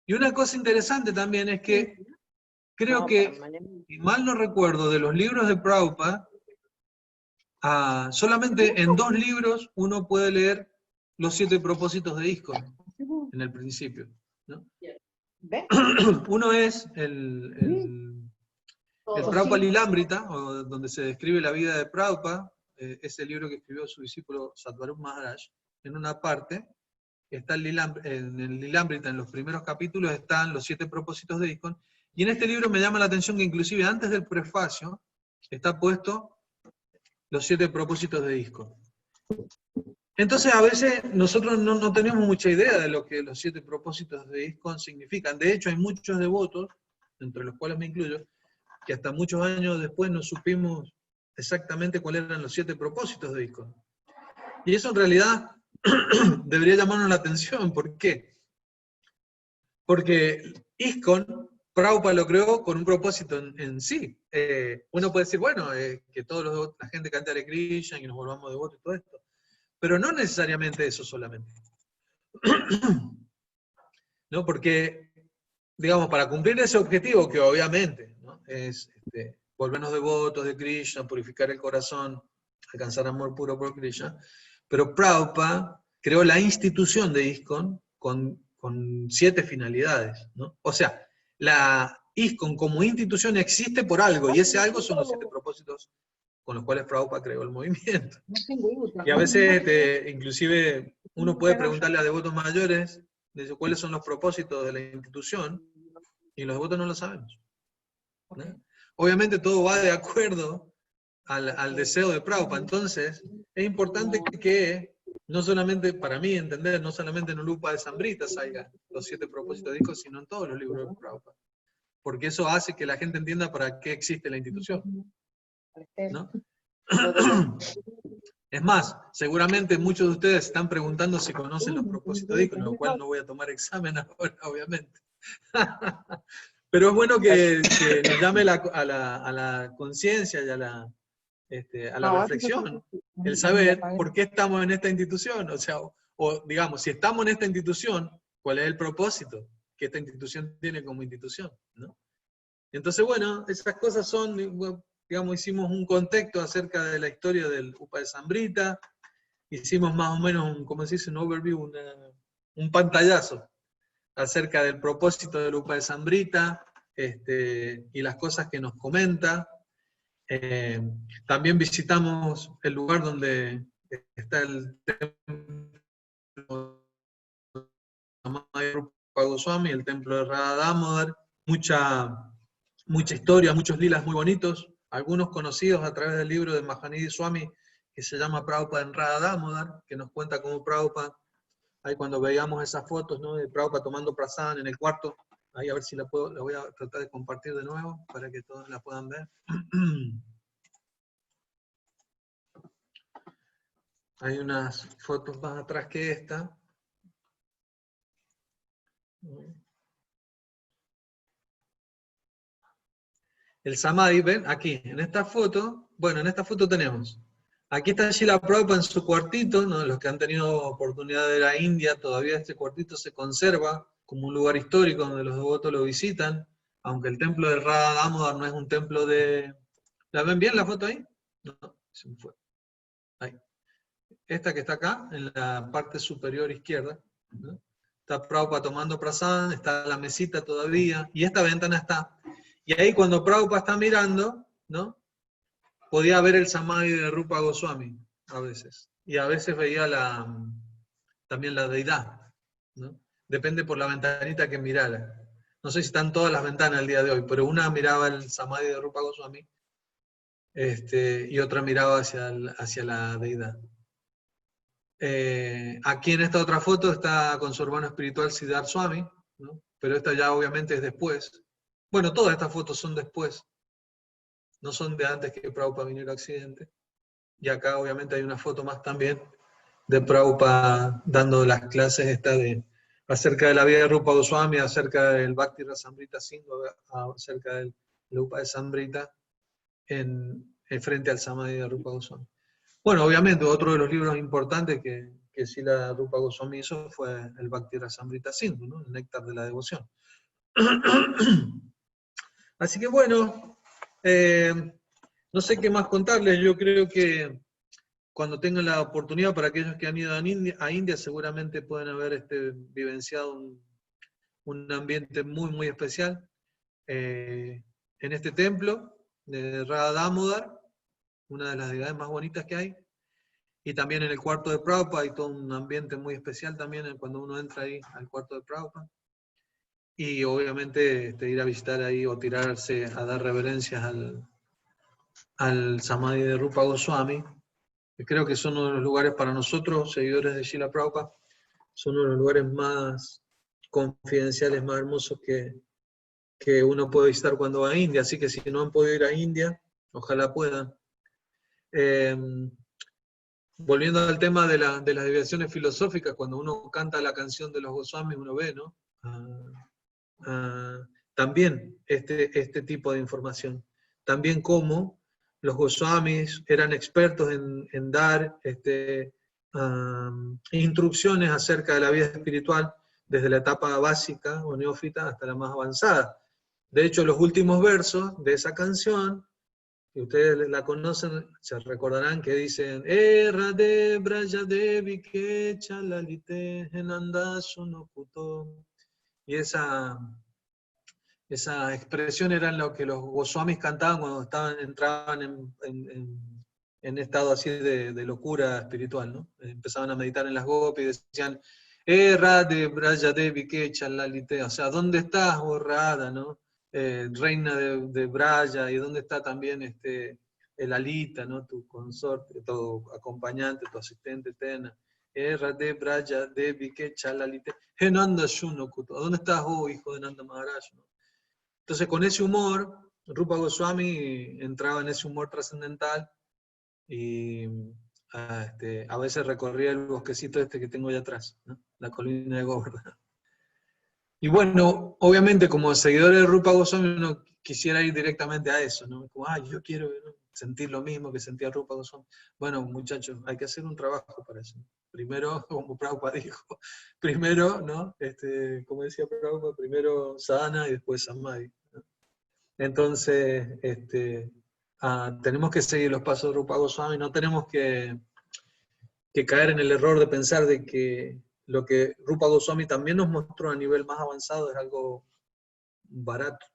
Y una cosa interesante también es que creo que, si mal no recuerdo, de los libros de Prabhupada, solamente en 2 libros uno puede leer los 7 propósitos de ISKCON en el principio, ¿no? Uno es el Prabhupada Lilamrita, donde se describe la vida de Prabhupada, ese libro que escribió su discípulo Sattvarup Maharaj. En una parte está en el Lilamrita, en los primeros capítulos, están los 7 propósitos de ISKCON, y en este libro me llama la atención que inclusive antes del prefacio está puesto los 7 propósitos de ISKCON. Entonces a veces nosotros no tenemos mucha idea de lo que los 7 propósitos de ISKCON significan. De hecho hay muchos devotos, entre los cuales me incluyo, que hasta muchos años después no supimos exactamente cuáles eran los 7 propósitos de ISKCON. Y eso en realidad debería llamarnos la atención. ¿Por qué? Porque ISKCON, Prabhupada lo creó con un propósito en sí. Uno puede decir, bueno, que la gente cante Hare Krishna y nos volvamos devotos y todo esto. Pero no necesariamente eso solamente. ¿No? Porque, digamos, para cumplir ese objetivo, que obviamente, ¿no?, es volvernos devotos de Krishna, purificar el corazón, alcanzar amor puro por Krishna, pero Prabhupada creó la institución de ISKCON con 7 finalidades, ¿no? O sea, la ISKCON como institución existe por algo, y ese algo son los 7 propósitos con los cuales Prabhupada creó el movimiento. Y a veces, inclusive, uno puede preguntarle a devotos mayores de cuáles son los propósitos de la institución, y los devotos no lo sabemos, ¿no? Obviamente todo va de acuerdo al deseo de Prabhupada. Entonces, es importante que, no solamente, para mí entender, no solamente en el Upadesamrita salga los 7 propósitos de ISKCON, sino en todos los libros de Prabhupada. Porque eso hace que la gente entienda para qué existe la institución, ¿no? Es más, seguramente muchos de ustedes están preguntando si conocen los propósitos de ISKCON, lo cual no voy a tomar examen ahora, obviamente. Pero es bueno que nos llame a la conciencia y a la reflexión, el saber por qué estamos en esta institución. O sea, o digamos, si estamos en esta institución, ¿cuál es el propósito que esta institución tiene como institución, ¿no? Entonces, bueno, esas cosas son, digamos, hicimos un contexto acerca de la historia del Upadesamrita, hicimos más o menos, como se dice, un overview, un pantallazo acerca del propósito del Upadesamrita, y las cosas que nos comenta. También visitamos el lugar donde está el templo de Rupa Goswami, el templo de Radha Damodar, mucha historia, muchos lilas muy bonitos, algunos conocidos a través del libro de Mahanidhi Swami, que se llama Prabhupada en Radha Damodar, que nos cuenta cómo Prabhupada, ahí cuando veíamos esas fotos, ¿no?, de Prabhupada tomando prasadam en el cuarto, ahí a ver si la voy a tratar de compartir de nuevo, para que todos la puedan ver. Hay unas fotos más atrás que esta. El Samadhi, ven, aquí, en esta foto, bueno, en esta foto tenemos, aquí está Srila Prabhupada en su cuartito, ¿no? Los que han tenido oportunidad de ir a India, todavía este cuartito se conserva como un lugar histórico donde los devotos lo visitan, aunque el templo de Radha Damodar no es un templo de... ¿La ven bien la foto ahí? No, se me fue. Ahí. Esta que está acá, en la parte superior izquierda, ¿no? Está Prabhupada tomando prasadam, está la mesita todavía, y esta ventana está. Y ahí cuando Prabhupada está mirando, ¿no?, podía ver el Samadhi de Rupa Goswami, a veces. Y a veces veía también la deidad, ¿no? Depende por la ventanita que mirara. No sé si están todas las ventanas el día de hoy, pero una miraba el Samadhi de Rupa Goswami, y otra miraba hacia la deidad. Aquí en esta otra foto está con su hermano espiritual Siddharth Swami, ¿no?, pero esta ya obviamente es después. Bueno, todas estas fotos son después, no son de antes que Prabhupada viniera a Occidente. Y acá obviamente hay una foto más también de Prabhupada dando las clases acerca de la vida de Rupa Goswami, acerca del Bhakti Rasamrita Sindhu, acerca del Upa de Samrita, frente al Samadhi de Rupa Goswami. Bueno, obviamente otro de los libros importantes que Srila Rupa Goswami hizo fue el Bhakti Rasamrita Sindhu, ¿no?, el néctar de la devoción. Así que bueno, no sé qué más contarles. Yo creo que cuando tengan la oportunidad, para aquellos que han ido a India seguramente pueden haber vivenciado un ambiente muy, muy especial en este templo de Radha Damodar, una de las deidades más bonitas que hay, y también en el cuarto de Prabhupada hay todo un ambiente muy especial también cuando uno entra ahí al cuarto de Prabhupada. Y obviamente ir a visitar ahí o tirarse a dar reverencias al Samadhi de Rupa Goswami, que creo que son uno de los lugares para nosotros, seguidores de Srila Prabhupada, son uno de los lugares más confidenciales, más hermosos que uno puede visitar cuando va a India. Así que si no han podido ir a India, ojalá puedan. Volviendo al tema de las desviaciones filosóficas, cuando uno canta la canción de los Goswamis, uno ve, ¿no?, también este tipo de información. También cómo los Goswamis eran expertos en dar instrucciones acerca de la vida espiritual, desde la etapa básica o neófita hasta la más avanzada. De hecho, los últimos versos de esa canción, que ustedes la conocen, se recordarán que dicen Radhe Braja Devi Ke Chalalite Henanda Sunokuto. Y esa expresión era lo que los Goswamis cantaban cuando entraban en estado así de locura espiritual, ¿no? Empezaban a meditar en las gopis y decían, Radhe Braja Devi Ke Chalalite, o sea, ¿dónde estás, oh Radha, ¿no? Reina de Braja, y dónde está también el Alita, ¿no?, tu consorte, tu acompañante, tu asistente Tena. Radhe Braja Devi Ke Chalalite Henanda Shunokuto, ¿dónde estás, oh hijo de Nanda Maharaj, ¿no? Entonces, con ese humor, Rupa Goswami entraba en ese humor trascendental y a veces recorría el bosquecito que tengo allá atrás, ¿no?, la colina de Govardhan. Y bueno, obviamente como seguidores de Rupa Goswami uno quisiera ir directamente a eso, ¿no? Como, yo quiero, ¿no?, sentir lo mismo que sentía Rupa Goswami. Bueno, muchachos, hay que hacer un trabajo para eso. Primero, como Prabhupada dijo, primero, ¿no?, como decía Prabhupada, primero sadhana y después samadhi, ¿no? Entonces, tenemos que seguir los pasos de Rupa Goswami, no tenemos que caer en el error de pensar de que lo que Rupa Goswami también nos mostró a nivel más avanzado es algo barato,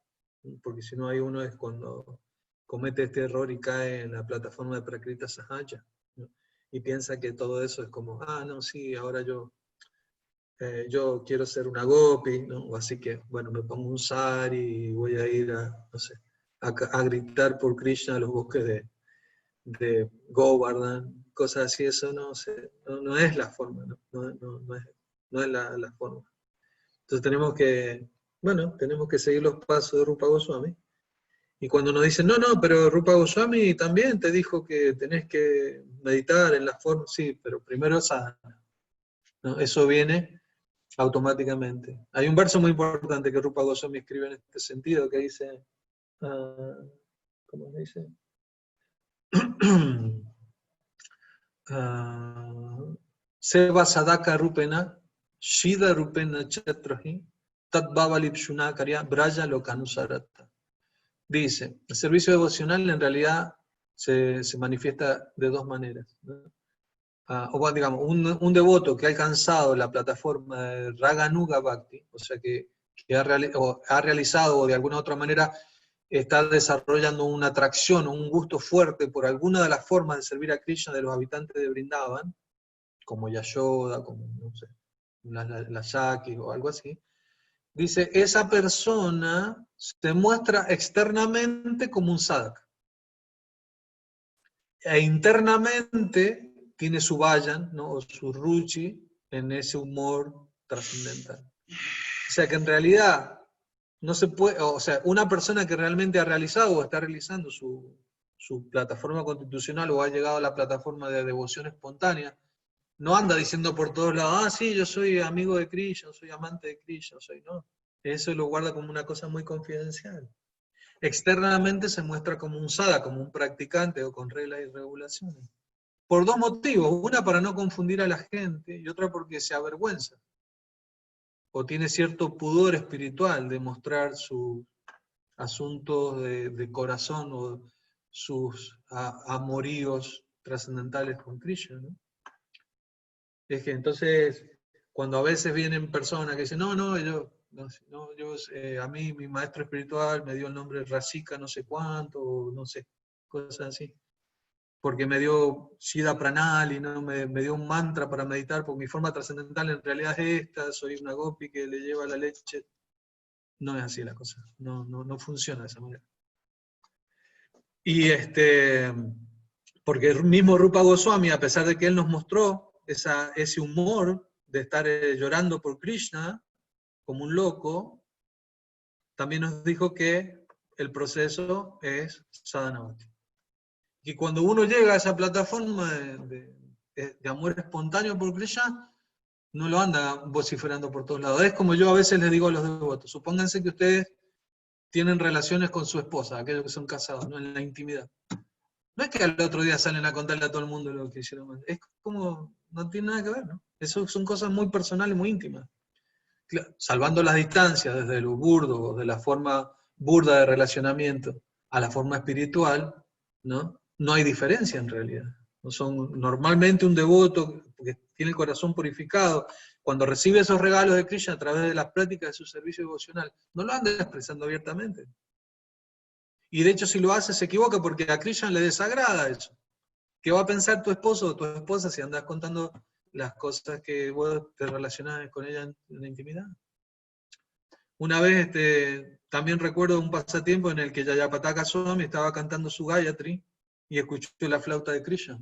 porque si no hay uno es cuando comete este error y cae en la plataforma de Prakrita Sahaja, ¿no?, y piensa que todo eso es como, no, sí, ahora yo quiero ser una gopi, ¿no?, o así que, bueno, me pongo un sari y voy a ir a gritar por Krishna a los bosques de Govardhan, cosas así, eso no es la forma, no es la forma. Entonces tenemos que seguir los pasos de Rupa Goswami. Y cuando nos dicen, no, pero Rupa Goswami también te dijo que tenés que meditar en la forma, sí, pero primero sadhana, ¿no? Eso viene automáticamente. Hay un verso muy importante que Rupa Goswami escribe en este sentido, que dice, ¿cómo dice? Seva sadaka rupena, shida rupena chatrahi, tadbhavalipshuna karya braya lokanusarata. Dice, el servicio devocional en realidad se manifiesta de dos maneras, ¿no? O digamos, un devoto que ha alcanzado la plataforma de Raganuga Bhakti, o sea que ha realizado o de alguna otra manera está desarrollando una atracción o un gusto fuerte por alguna de las formas de servir a Krishna de los habitantes de Vrindavan, como Yashoda, como, no sé, la Shaki o algo así, dice, esa persona se muestra externamente como un sadhaka. E internamente tiene su vayan, ¿no? O su ruchi en ese humor trascendental. O sea que en realidad no se puede, o sea, una persona que realmente ha realizado o está realizando su plataforma constitucional o ha llegado a la plataforma de devoción espontánea, no anda diciendo por todos lados, sí, yo soy amigo de Krishna, soy amante de Krishna, no. Eso lo guarda como una cosa muy confidencial. Externamente se muestra como un sadhaka, como un practicante o con reglas y regulaciones. Por dos motivos, una para no confundir a la gente y otra porque se avergüenza o tiene cierto pudor espiritual de mostrar sus asuntos de corazón o sus amoríos trascendentales con Krishna, ¿no? Es que entonces, cuando a veces vienen personas que dicen, a mí mi maestro espiritual me dio el nombre Rasika no sé cuánto, o no sé, cosas así. Porque me dio Siddha Pranali, ¿no? me dio un mantra para meditar, porque mi forma trascendental en realidad es esta, soy una gopi que le lleva la leche. No es así la cosa, no funciona de esa manera. Y porque el mismo Rupa Goswami, a pesar de que él nos mostró ese humor de estar llorando por Krishna como un loco, también nos dijo que el proceso es sadhana bhakti. Y cuando uno llega a esa plataforma de amor espontáneo por Krishna, no lo anda vociferando por todos lados. Es como yo a veces les digo a los devotos, supónganse que ustedes tienen relaciones con su esposa, aquellos que son casados, ¿no? En la intimidad. No es que al otro día salen a contarle a todo el mundo lo que hicieron. Es como, no tiene nada que ver, ¿no? Eso son cosas muy personales, muy íntimas. Claro, salvando las distancias desde lo burdo, de la forma burda de relacionamiento a la forma espiritual, ¿no? No hay diferencia en realidad. No son, normalmente un devoto, que tiene el corazón purificado, cuando recibe esos regalos de Krishna a través de las prácticas de su servicio devocional, no lo anda expresando abiertamente. Y de hecho si lo hace se equivoca porque a Krishna le desagrada eso. ¿Qué va a pensar tu esposo o tu esposa si andas contando las cosas que vos te relacionás con ella en la intimidad? Una vez también recuerdo un pasatiempo en el que Yayapataka Swami estaba cantando su Gayatri y escuchó la flauta de Krishna.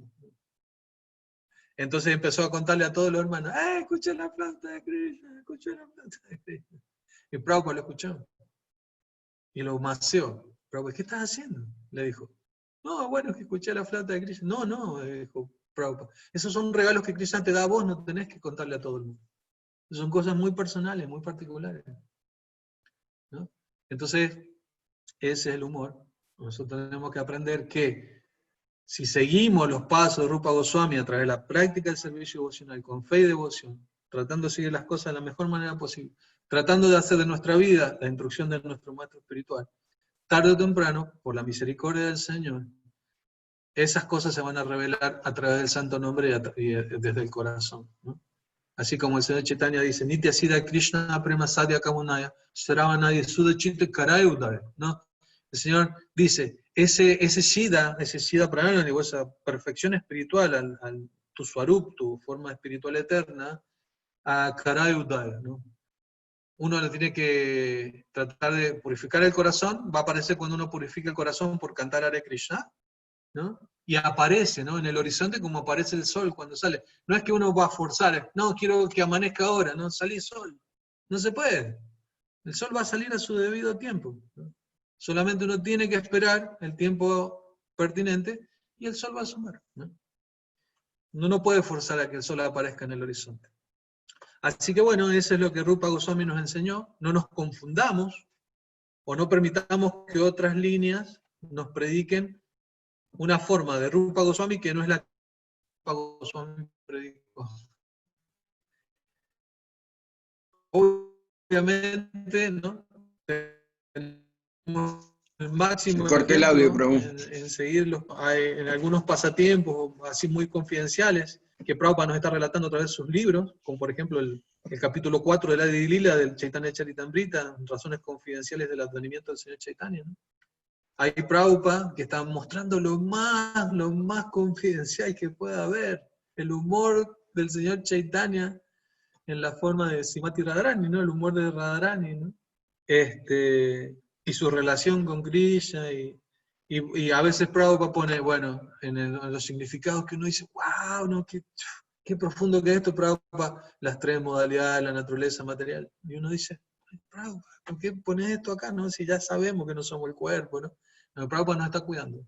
Entonces empezó a contarle a todos los hermanos, escuché la flauta de Krishna, escuché la flauta de Krishna. Y Prabhupada lo escuchó. Y lo maceó. Prabhupada, ¿qué estás haciendo? Le dijo. No, bueno, es que escuché la flauta de Krishna. No, dijo Prabhupada. Esos son regalos que Krishna te da a vos, no tenés que contarle a todo el mundo. Son cosas muy personales, muy particulares, ¿no? Entonces, ese es el humor. Nosotros tenemos que aprender que si seguimos los pasos de Rupa Goswami a través de la práctica del servicio devocional con fe y devoción, tratando de seguir las cosas de la mejor manera posible, tratando de hacer de nuestra vida la instrucción de nuestro maestro espiritual, tarde o temprano, por la misericordia del Señor, esas cosas se van a revelar a través del santo nombre y desde el corazón, ¿no? Así como el Señor Chaitanya dice, Nitya Siddha Krishna Prema Sadhya Kamunaya, Sravanaya Sudachita Karayudaya, ¿no? El Señor dice, ese Siddha Pranayana, digo, esa perfección espiritual al tu Swarup, tu forma espiritual eterna, a Karayudaya, ¿no? uno le tiene que tratar de purificar el corazón, va a aparecer cuando uno purifica el corazón por cantar Hare Krishna, ¿no? Y aparece, ¿no? En el horizonte como aparece el sol cuando sale. No es que uno va a forzar, no, quiero que amanezca ahora, no, salí sol. No se puede. El sol va a salir a su debido tiempo, ¿no? Solamente uno tiene que esperar el tiempo pertinente y el sol va a asomar, ¿no? Uno no puede forzar a que el sol aparezca en el horizonte. Así que bueno, eso es lo que Rupa Goswami nos enseñó. No nos confundamos o no permitamos que otras líneas nos prediquen una forma de Rupa Goswami que no es la que Rupa Goswami predicó. Obviamente, ¿no? El máximo Se cortó el audio, Prabhu. en seguirlos en algunos pasatiempos así muy confidenciales que Prabhupada nos está relatando a través de sus libros, como por ejemplo el capítulo 4 de la Adi Lila del Chaitanya Charitamrita, razones confidenciales del advenimiento del Señor Chaitanya, ¿no? Ahí Prabhupada que está mostrando lo más confidencial que pueda haber, el humor del Señor Chaitanya en la forma de Srimati Radharani, ¿no? El humor de Radharani, ¿no? Y su relación con Krishna, y a veces Prabhupada pone, bueno, en los significados que uno dice, wow, no, qué profundo que es esto, Prabhupada, las tres modalidades de la naturaleza material. Y uno dice, Prabhupada, ¿por qué pones esto acá? No, si ya sabemos que no somos el cuerpo, ¿no? No, Prabhupada nos está cuidando.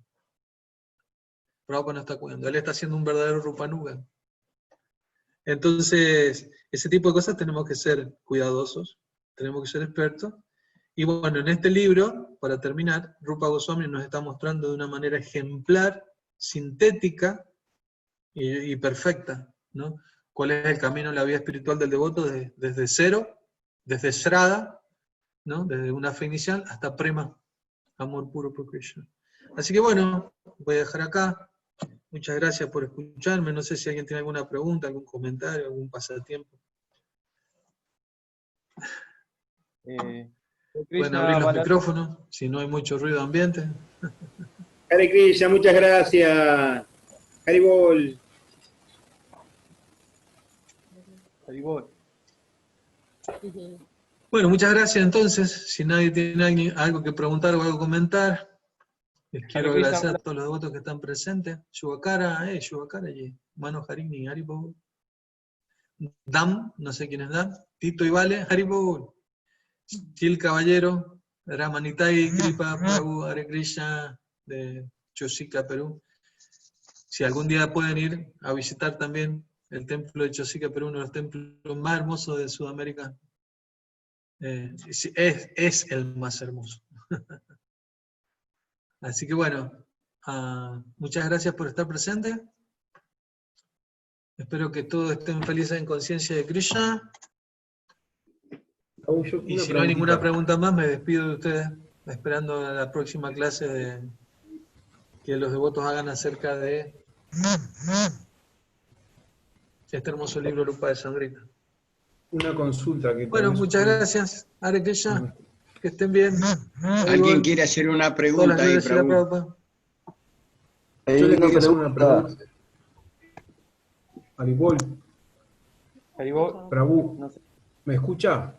Prabhupada nos está cuidando. Él está haciendo un verdadero Rupanuga. Entonces, ese tipo de cosas tenemos que ser cuidadosos, tenemos que ser expertos. Y bueno, en este libro, para terminar, Rupa Goswami nos está mostrando de una manera ejemplar, sintética y perfecta, ¿no? Cuál es el camino en la vida espiritual del devoto desde cero, desde Shraddha, ¿no? Desde una fe inicial hasta Prema, amor puro por Krishna. Así que bueno, voy a dejar acá. Muchas gracias por escucharme. No sé si alguien tiene alguna pregunta, algún comentario, algún pasatiempo. Pueden abrir los micrófonos, si no hay mucho ruido ambiente. Hare Krishna, muchas gracias. Haribol. Haribol. Bueno, muchas gracias entonces. Si nadie tiene algo que preguntar o algo que comentar, les quiero agradecer a todos los devotos que están presentes. Shubhakara, allí. Mano Harini, Haribol. Dam, no sé quién es Dam. Tito y Vale, Haribol. Gil Caballero, Ramanitai, Kripa, Prabhu, Hare Krishna, de Chosica, Perú. Si algún día pueden ir a visitar también el templo de Chosica, Perú, uno de los templos más hermosos de Sudamérica. Es el más hermoso. Así que bueno, muchas gracias por estar presentes. Espero que todos estén felices en conciencia de Krishna. Y si no hay ninguna pregunta más, me despido de ustedes, esperando a la próxima clase que los devotos hagan acerca de este hermoso libro Rupa de Sandrita. Una consulta que bueno, muchas gracias. Hare Krishna, que estén bien. ¿Alguien quiere hacer una pregunta ahí, Prabhu? Yo le quería hacer una pregunta. Haribol. Haribol. Prabhu, ¿me escucha?